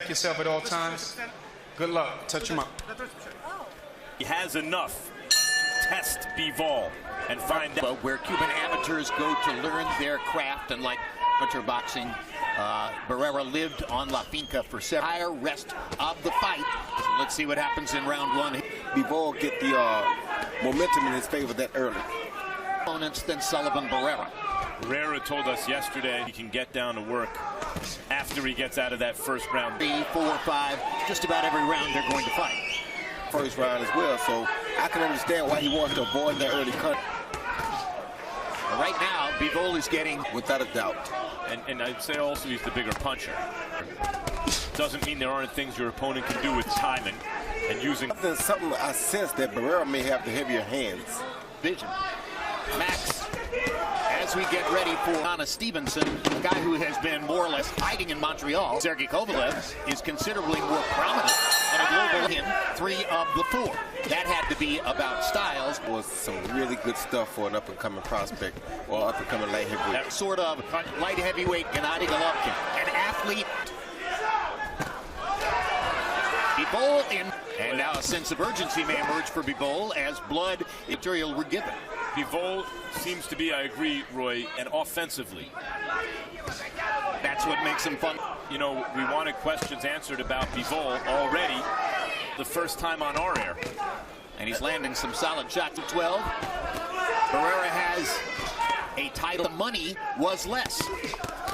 Protect yourself at all times. Good luck. Touch him up. He has enough. Test Bivol and find out where Cuban amateurs go to learn their craft, and like amateur boxing, Barrera lived on La Finca for several rest of the fight. So let's see what happens in round one. Bivol get the momentum in his favor that early. Opponents than Sullivan Barrera. Barrera told us yesterday he can get down to work after he gets out of that first round. 3, 4, 5, just about every round they're going to fight. First round as well, so I can understand why he wants to avoid that early cut. Right now, Bivol is getting, without a doubt. And I'd say also he's the bigger puncher. Doesn't mean there aren't things your opponent can do with timing and using. Something I sense that Barrera may have the heavier hands. Vision. Max, as we get ready for Anna Stevenson, a guy who has been more or less hiding in Montreal, Sergey Kovalev is considerably more prominent on a global him 3 of the 4. That had to be about styles. Was some really good stuff for an up-and-coming prospect or up-and-coming light heavyweight. That sort of light heavyweight Gennady Golovkin, an athlete. Bivol in, and now a sense of urgency may emerge for Bivol as blood material were given. Bivol seems to be, I agree, Roy, and offensively. That's what makes him fun. You know, we wanted questions answered about Bivol already the first time on our air. And he's landing some solid shots at 12. Barrera has a title. The money was less.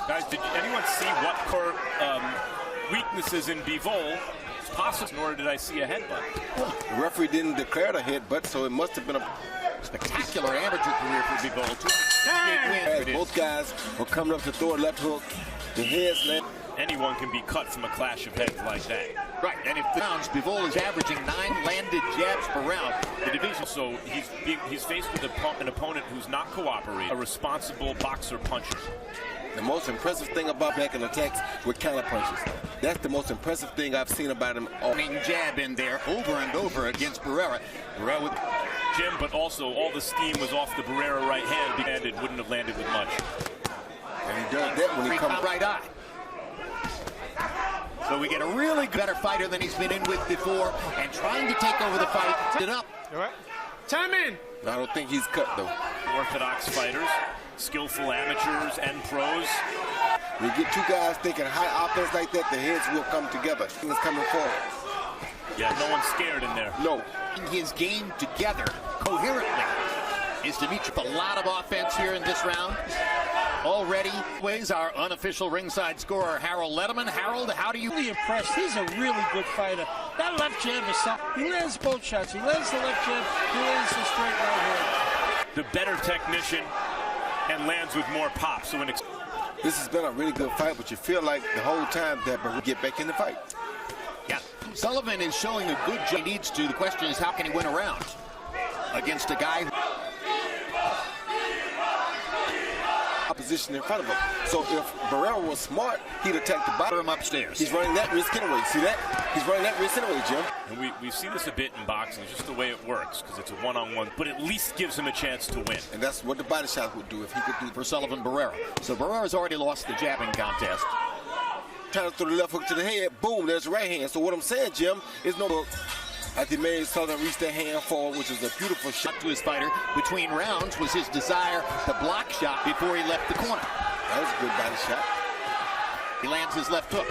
Guys, did anyone see what weaknesses in Bivol? Possible, nor did I see a headbutt. The referee didn't declare the headbutt, so it must have been a spectacular amateur career for Bivol. Both guys were coming up to throw a left hook. The heads land. Anyone can be cut from a clash of heads like that. Right, and if the rounds, Bivol is averaging 9 landed jabs per round. The division, so he's faced with an opponent who's not cooperating, a responsible boxer puncher. The most impressive thing about back in attacks with counter punches. That's the most impressive thing I've seen about him. Jab in there over and over against Barrera. Barrera with Jim, but also all the steam was off the Barrera right hand, and it wouldn't have landed with much. And he does that when he comes right eye. So we get a really better fighter than he's been in with before, and trying to take over the fight. It up. All right. Time in. I don't think he's cut though. Orthodox fighters, skillful amateurs and pros. When you get two guys thinking high offense like that, the heads will come together. Things coming forward. Yeah, no one's scared in there. No. His game together coherently is Dmitrii. A lot of offense here in this round. Already weighs our unofficial ringside scorer, Harold Letterman. Harold, how do you... Really impressed. He's a really good fighter. That left jab is something. He lands both shots. He lands the left jab. He lands the straight right hand. The better technician and lands with more pop. So this has been a really good fight, but you feel like the whole time that we get back in the fight. Yeah, Sullivan is showing a good job. He needs to. The question is, how can he win a round against a guy opposition in front of him? So if Barrera was smart, he'd attack the bottom upstairs. He's running that risk anyway. See that? He's running that risk anyway, Jim. And we see this a bit in boxing, just the way it works, because it's a one-on-one, but at least gives him a chance to win. And that's what the body shot would do if he could do for Sullivan Barrera. So Barrera's already lost the jabbing contest. Trying to throw the left hook to the head, boom, there's the right hand. So what I'm saying, Jim, is no hook. As he made Sullivan reach that hand forward, which is a beautiful shot to his fighter. Between rounds was his desire to block shot before he left the corner. That was a good body shot. He lands his left hook.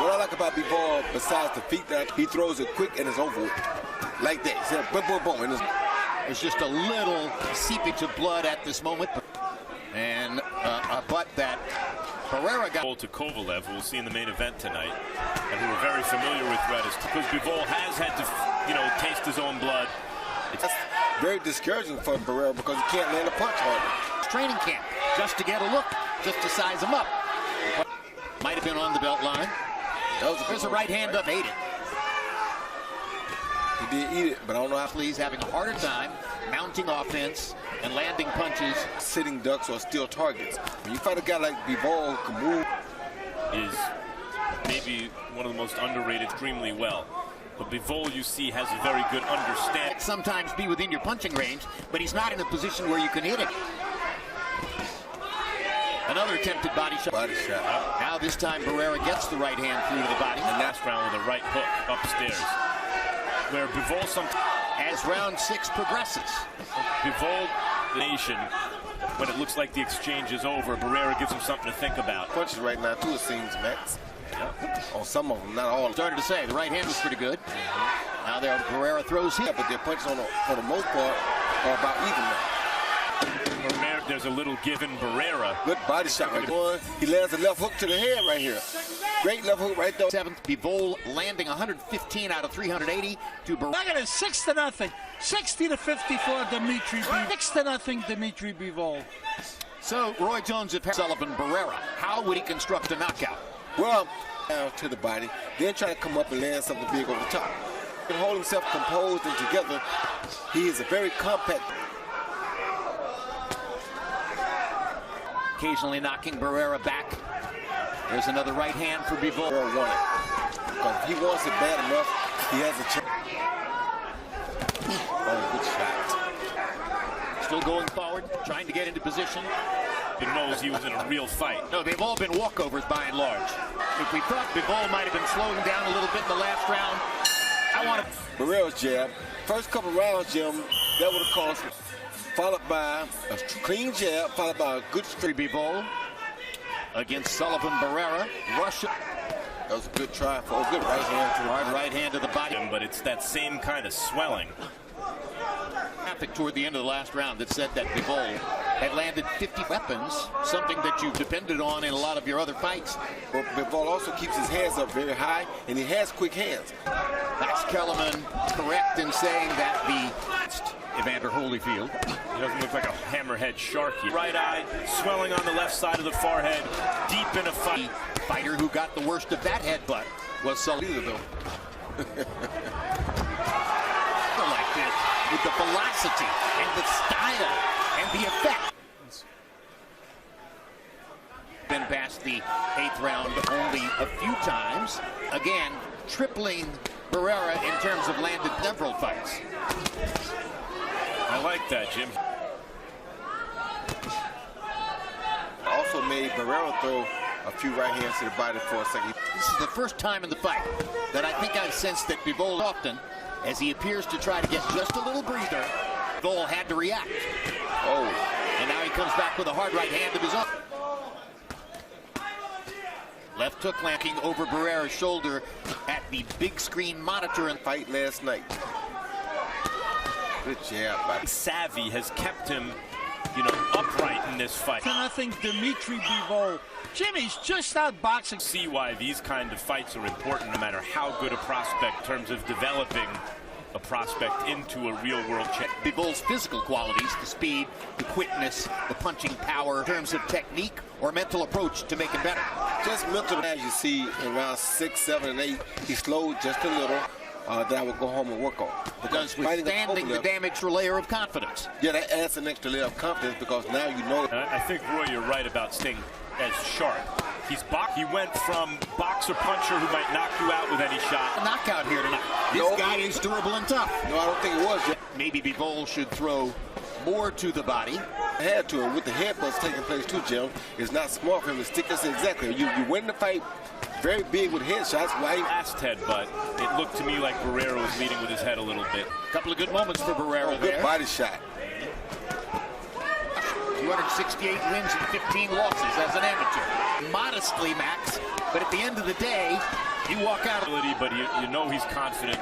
What I like about Bivol, besides the feet, that he throws it quick and it's over with. Like that. He said, boom, boom, boom. And there's just a little seepage of blood at this moment. And a butt that Barrera got. To Kovalev, who we'll see in the main event tonight, and who we're very familiar with, because Bivol has had to, taste his own blood. It's very discouraging for Barrera because he can't land a punch harder. Training camp, just to get a look, just to size him up. Might have been on the belt line. There's a right hand up, ate it. He did eat it, but I don't know how. He's having a harder time mounting offense and landing punches. Sitting ducks or steal targets. When you fight a guy like Bivol, who can move, is maybe one of the most underrated extremely well. But Bivol, you see, has a very good understanding. Sometimes be within your punching range, but he's not in a position where you can hit it. Another attempted body shot. Body shot. Now this time Barrera gets the right hand through to the body. And last round with a right hook upstairs. Where Bivol as round 6 progresses. Bivol, the nation, when it looks like the exchange is over, Barrera gives him something to think about. Punches right now, too, it seems, Max. On some of them, not all. Started to say the right hand was pretty good. Now there, Barrera throws here, But their punches, for the most part, are about even now. There's a little given Barrera. Good body shot right there. He lands a left hook to the head right here. Great left hook right there. 7th, Bivol landing 115 out of 380 to Barrera. Look at it, 6-0. 60-54, Dmitrii. 6-0, Dmitrii Bivol. So Roy Jones at Sullivan, Barrera. How would he construct a knockout? Well, down to the body, then try to come up and land something big over the top. He can hold himself composed and together. He is a very compact. Occasionally knocking Barrera back. There's another right hand for Bivol. Barrera won it. Because if he wants it bad enough, he has a chance. Oh, good shot. Still going forward, trying to get into position. He knows he was in a real fight. No, they've all been walkovers by and large. If we thought Bivol might have been slowing down a little bit in the last round, I want to... Barrera's jab. First couple rounds, Jim, that would have cost him. Followed by a clean jab, followed by a good straight. Bivol against Sullivan, Barrera. Russia. That was a good try for a good right hand to the Hard right hand to the body. But it's that same kind of swelling. Graphic toward the end of the last round that said that Bivol had landed 50 weapons, something that you've depended on in a lot of your other fights. But Bivol also keeps his hands up very high, and he has quick hands. Max Kellerman correct in saying that the Evander Holyfield. He doesn't look like a hammerhead shark here. Right eye, swelling on the left side of the forehead, deep in a fight. The fighter who got the worst of that headbutt was Sullivan. Like this, with the velocity and the style and the effect. Been past the 8th round only a few times. Again, tripling Barrera in terms of landed several fights. I like that, Jim. Also made Barrera throw a few right hands to the body for a second. This is the first time in the fight that I think I've sensed that Bivol often, as he appears to try to get just a little breather, Bivol had to react. Oh. And now he comes back with a hard right hand of his own. Left hook landing over Barrera's shoulder at the big screen monitor and Fight last night. Good jab, buddy. Savvy has kept him, upright in this fight. 6-0, Dmitrii Bivol. Jimmy's just out boxing. See why these kind of fights are important, no matter how good a prospect in terms of developing a prospect into a real-world champ. Bivol's physical qualities, the speed, the quickness, the punching power, in terms of technique or mental approach to make him better. Just mental, as you see in rounds 6, 7, and 8, he slowed just a little. That I would go home and work on. Because withstanding the damage for layer of confidence. Yeah, that adds an extra layer of confidence because now you know. I think, Roy, you're right about staying as sharp. He went from boxer puncher who might knock you out with any shot. A knockout here tonight. This guy is durable and tough. No, I don't think it was yet. Maybe Bivol should throw more to the body. I had to, and with the headbutts taking place too, Jim, it's not smart for him to stick this exactly. You win the fight very big with headshots. Why? Last headbutt, it looked to me like Barrera was leading with his head a little bit. A couple of good moments for Barrera Good there. body shot. 268 wins and 15 losses as an amateur. Modestly, Max, but at the end of the day, you walk out. But you know he's confident.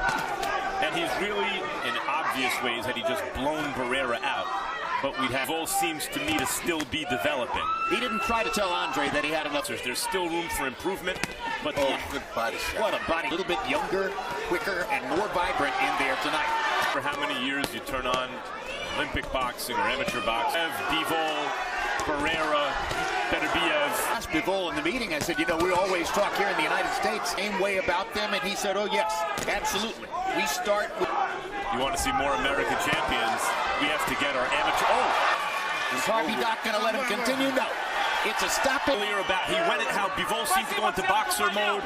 And he's really, in obvious ways, had he just blown Barrera out. But Bivol seems to me to still be developing. He didn't try to tell Andre that he had enough. There's still room for improvement. But good body shot. What a body. A little bit younger, quicker, and more vibrant in there tonight. For how many years you turn on Olympic boxing or amateur boxing. Bivol, Barrera, Beterbiev. Asked Bivol in the meeting, I said, we always talk here in the United States same way about them, and he said, oh yes, absolutely. We start with... You want to see more American champions, we have to get our amateur... Is Harvey Doc going to let him continue? No. It's a stop. Earlier about he went at how Bivol seemed to go into boxer mode.